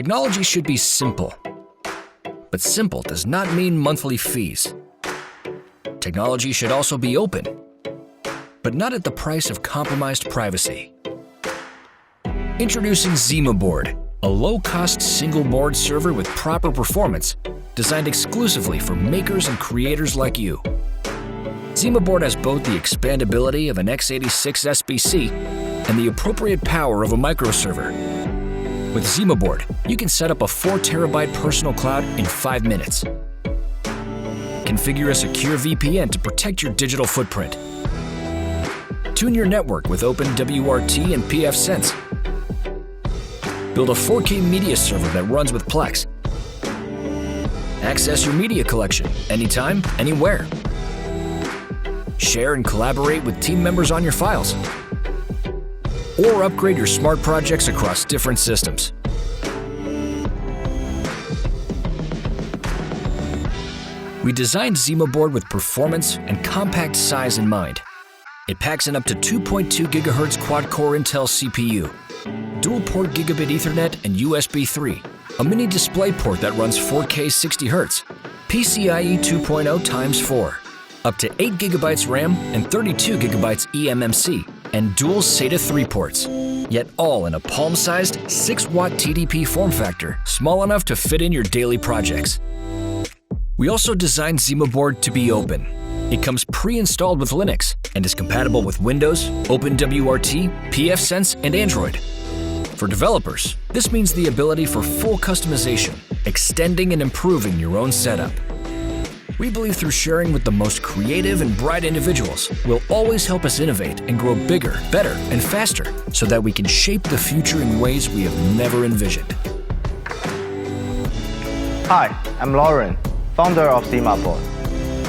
Technology should be simple, but simple does not mean monthly fees. Technology should also be open, but not at the price of compromised privacy. Introducing Zimaboard, a low-cost single-board server with proper performance, designed exclusively for makers and creators like you. Zimaboard has both the expandability of an x86 SBC and the appropriate power of a microserver. With Zimaboard, you can set up a 4 terabyte personal cloud in 5 minutes. Configure a secure VPN to protect your digital footprint. Tune your network with OpenWRT and pfSense. Build a 4K media server that runs with Plex. Access your media collection anytime, anywhere. Share and collaborate with team members on your files. Or upgrade your smart projects across different systems. We designed Zimaboard with performance and compact size in mind. It packs an up to 2.2 GHz quad-core Intel CPU, dual-port gigabit Ethernet and USB 3, a mini display port that runs 4K 60Hz, PCIe 2.0 x 4, up to 8 GB RAM and 32 GB eMMC, and dual SATA 3 ports, yet all in a palm-sized 6-watt TDP form factor, small enough to fit in your daily projects. We also designed Zimaboard to be open. It comes pre-installed with Linux and is compatible with Windows, OpenWRT, pfSense, and Android. For developers, this means the ability for full customization, extending and improving your own setup. We believe through sharing with the most creative and bright individuals will always help us innovate and grow bigger, better, and faster so that we can shape the future in ways we have never envisioned. Hi, I'm Lauren, founder of Zimaboard.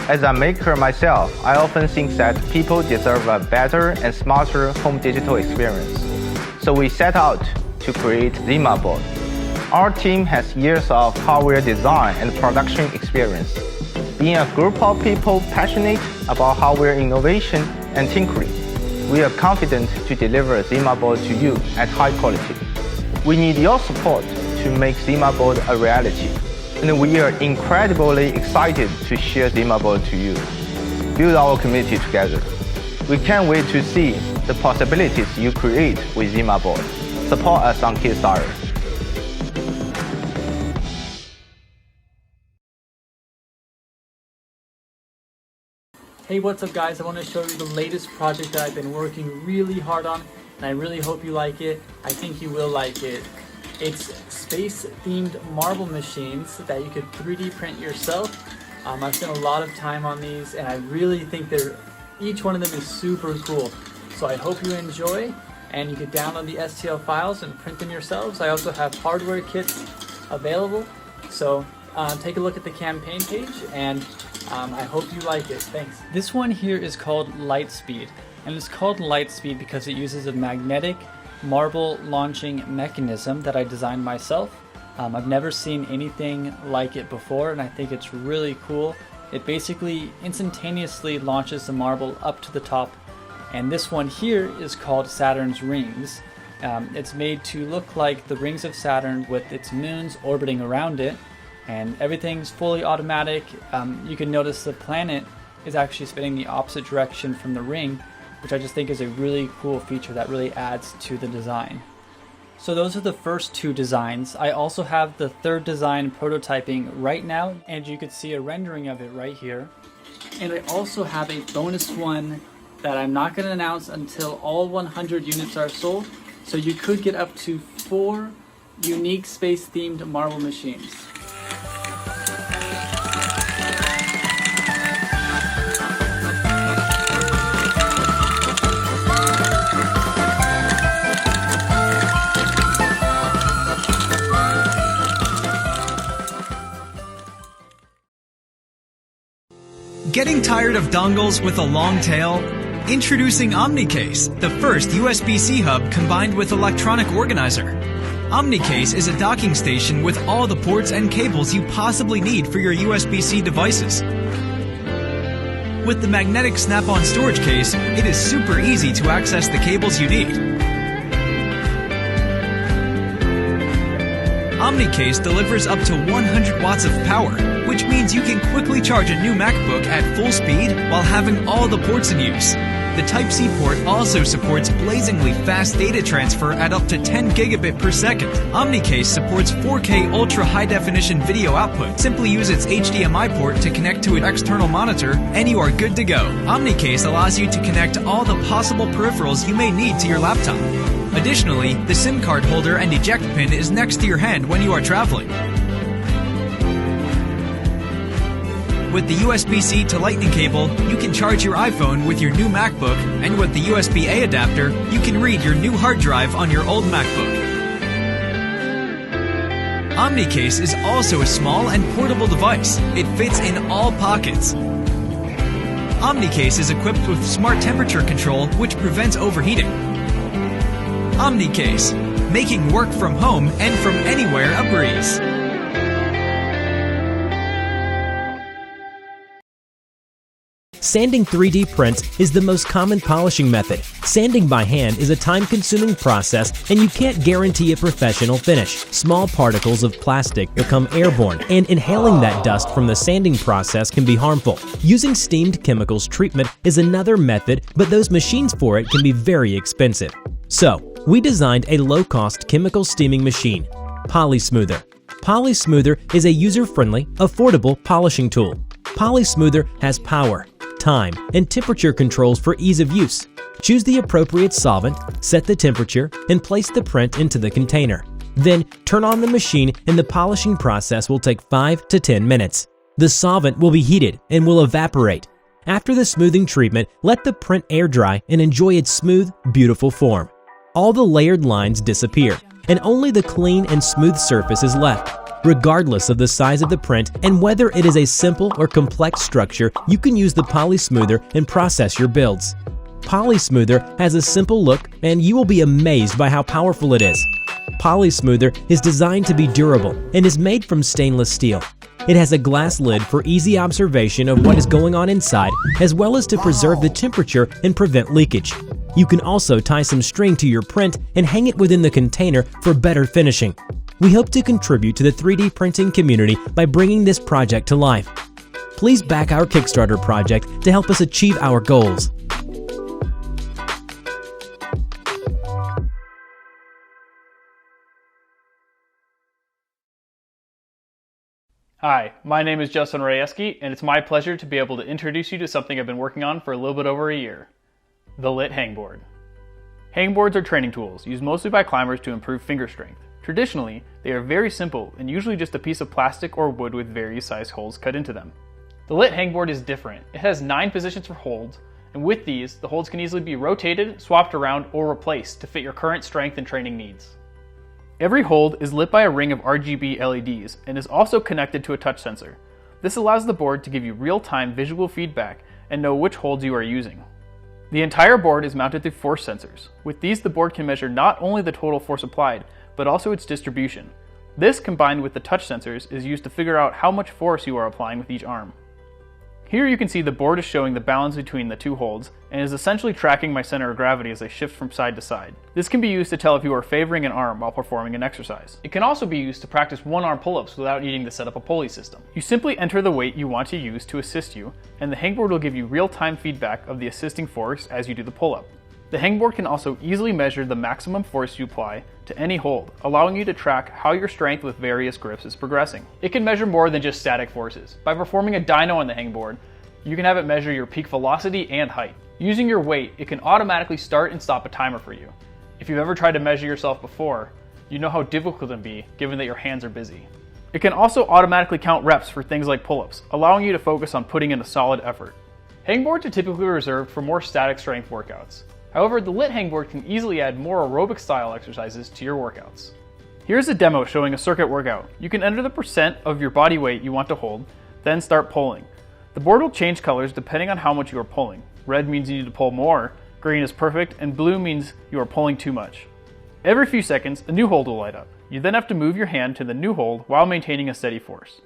As a maker myself, I often think that people deserve a better and smarter home digital experience. So we set out to create Zimaboard. Our team has years of hardware design and production experience. Being a group of people passionate about hardware innovation and tinkering, we are confident to deliver Zimaboard to you at high quality. We need your support to make Zimaboard a reality, and we are incredibly excited to share Zimaboard to you. Build our community together. We can't wait to see the possibilities you create with Zimaboard. Support us on Kickstarter. Hey, what's up guys? I want to show you the latest project that I've been working really hard on, and I really hope you like it. I think you will like it. It's space-themed marble machines that you could 3D print yourself. I've spent a lot of time on these, and I really think each one of them is super cool. So I hope you enjoy, and you can download the STL files and print them yourselves. I also have hardware kits available, so take a look at the campaign page, and I hope you like it. Thanks. This one here is called Lightspeed, and it's called Lightspeed because it uses a magnetic marble launching mechanism that I designed myself. I've never seen anything like it before, and I think it's really cool. It basically instantaneously launches the marble up to the top, and this one here is called Saturn's rings. It's made to look like the rings of Saturn with its moons orbiting around it, and everything's fully automatic. You can notice the planet is actually spinning the opposite direction from the ring, which I just think is a really cool feature that really adds to the design. So those are the first two designs. I also have the third design prototyping right now, and you could see a rendering of it right here. And I also have a bonus one that I'm not going to announce until all 100 units are sold. So you could get up to 4 unique space-themed marble machines. Getting tired of dongles with a long tail? Introducing Omnicase, the first USB-C hub combined with electronic organizer. Omnicase is a docking station with all the ports and cables you possibly need for your USB-C devices. With the magnetic snap-on storage case, it is super easy to access the cables you need. Omnicase delivers up to 100 watts of power, which means you can quickly charge a new MacBook at full speed while having all the ports in use. The Type-C port also supports blazingly fast data transfer at up to 10 gigabit per second. Omnicase supports 4K ultra high-definition video output. Simply use its HDMI port to connect to an external monitor, and you are good to go. Omnicase allows you to connect all the possible peripherals you may need to your laptop. Additionally, the SIM card holder and eject pin is next to your hand when you are traveling. With the USB-C to Lightning cable, you can charge your iPhone with your new MacBook, and with the USB-A adapter, you can read your new hard drive on your old MacBook. Omnicase is also a small and portable device. It fits in all pockets. Omnicase is equipped with smart temperature control, which prevents overheating. Omnicase, making work from home and from anywhere a breeze. Sanding 3D prints is the most common polishing method. Sanding by hand is a time-consuming process, and you can't guarantee a professional finish. Small particles of plastic become airborne, and inhaling that dust from the sanding process can be harmful. Using steamed chemicals treatment is another method, but those machines for it can be very expensive. So, we designed a low-cost chemical steaming machine, PolySmoother. PolySmoother is a user-friendly, affordable polishing tool. PolySmoother has power, time, and temperature controls for ease of use. Choose the appropriate solvent, set the temperature, and place the print into the container. Then turn on the machine and the polishing process will take 5 to 10 minutes. The solvent will be heated and will evaporate. After the smoothing treatment, let the print air dry and enjoy its smooth, beautiful form. All the layered lines disappear, and only the clean and smooth surface is left. Regardless of the size of the print and whether it is a simple or complex structure, you can use the PolySmoother and process your builds. PolySmoother has a simple look, and you will be amazed by how powerful it is. PolySmoother is designed to be durable and is made from stainless steel. It has a glass lid for easy observation of what is going on inside, as well as to preserve the temperature and prevent leakage. You can also tie some string to your print and hang it within the container for better finishing. We hope to contribute to the 3D printing community by bringing this project to life. Please back our Kickstarter project to help us achieve our goals. Hi, my name is Justin Rajewski, and it's my pleasure to be able to introduce you to something I've been working on for a little bit over a year, the Lit Hangboard. Hangboards are training tools used mostly by climbers to improve finger strength. Traditionally, they are very simple and usually just a piece of plastic or wood with various size holes cut into them. The Lit Hangboard is different. It has 9 positions for holds, and with these, the holds can easily be rotated, swapped around, or replaced to fit your current strength and training needs. Every hold is lit by a ring of RGB LEDs and is also connected to a touch sensor. This allows the board to give you real-time visual feedback and know which holds you are using. The entire board is mounted through force sensors. With these, the board can measure not only the total force applied, but also its distribution. This, combined with the touch sensors, is used to figure out how much force you are applying with each arm. Here you can see the board is showing the balance between the two holds and is essentially tracking my center of gravity as I shift from side to side. This can be used to tell if you are favoring an arm while performing an exercise. It can also be used to practice one-arm pull-ups without needing to set up a pulley system. You simply enter the weight you want to use to assist you, and the hangboard will give you real-time feedback of the assisting force as you do the pull-up. The hangboard can also easily measure the maximum force you apply to any hold, allowing you to track how your strength with various grips is progressing. It can measure more than just static forces. By performing a dyno on the hangboard, you can have it measure your peak velocity and height. Using your weight, it can automatically start and stop a timer for you. If you've ever tried to measure yourself before, you know how difficult it can be given that your hands are busy. It can also automatically count reps for things like pull-ups, allowing you to focus on putting in a solid effort. Hangboards are typically reserved for more static strength workouts. However, the Lit Hangboard can easily add more aerobic style exercises to your workouts. Here's a demo showing a circuit workout. You can enter the percent of your body weight you want to hold, then start pulling. The board will change colors depending on how much you are pulling. Red means you need to pull more, green is perfect, and blue means you are pulling too much. Every few seconds, a new hold will light up. You then have to move your hand to the new hold while maintaining a steady force.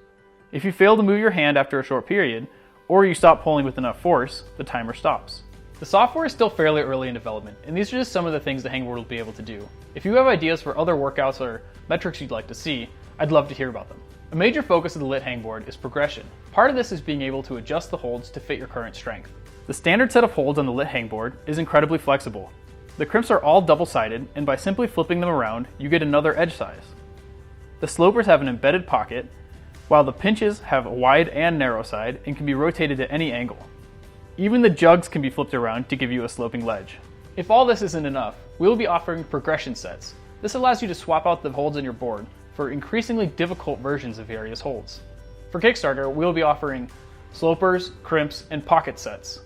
If you fail to move your hand after a short period, or you stop pulling with enough force, the timer stops. The software is still fairly early in development, and these are just some of the things the hangboard will be able to do. If you have ideas for other workouts or metrics you'd like to see, I'd love to hear about them. A major focus of the Lit Hangboard is progression. Part of this is being able to adjust the holds to fit your current strength. The standard set of holds on the Lit Hangboard is incredibly flexible. The crimps are all double-sided, and by simply flipping them around, you get another edge size. The slopers have an embedded pocket, while the pinches have a wide and narrow side and can be rotated at any angle. Even the jugs can be flipped around to give you a sloping ledge. If all this isn't enough, we will be offering progression sets. This allows you to swap out the holds on your board for increasingly difficult versions of various holds. For Kickstarter, we will be offering slopers, crimps, and pocket sets.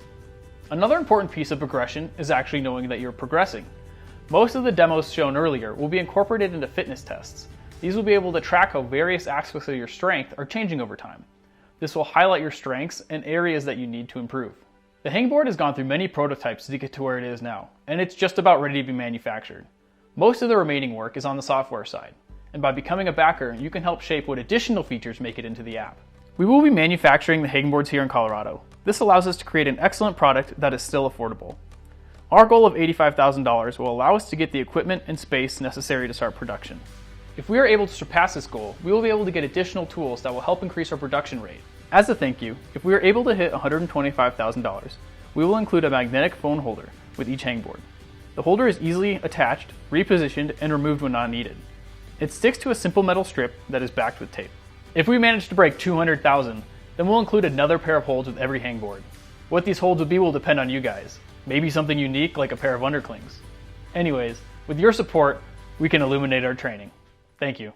Another important piece of progression is actually knowing that you're progressing. Most of the demos shown earlier will be incorporated into fitness tests. These will be able to track how various aspects of your strength are changing over time. This will highlight your strengths and areas that you need to improve. The Hangboard has gone through many prototypes to get to where it is now, and it's just about ready to be manufactured. Most of the remaining work is on the software side, and by becoming a backer, you can help shape what additional features make it into the app. We will be manufacturing the Hangboards here in Colorado. This allows us to create an excellent product that is still affordable. Our goal of $85,000 will allow us to get the equipment and space necessary to start production. If we are able to surpass this goal, we will be able to get additional tools that will help increase our production rate. As a thank you, if we are able to hit $125,000, we will include a magnetic phone holder with each hangboard. The holder is easily attached, repositioned, and removed when not needed. It sticks to a simple metal strip that is backed with tape. If we manage to break 200,000, then we'll include another pair of holds with every hangboard. What these holds will be will depend on you guys. Maybe something unique like a pair of underclings. Anyways, with your support, we can illuminate our training. Thank you.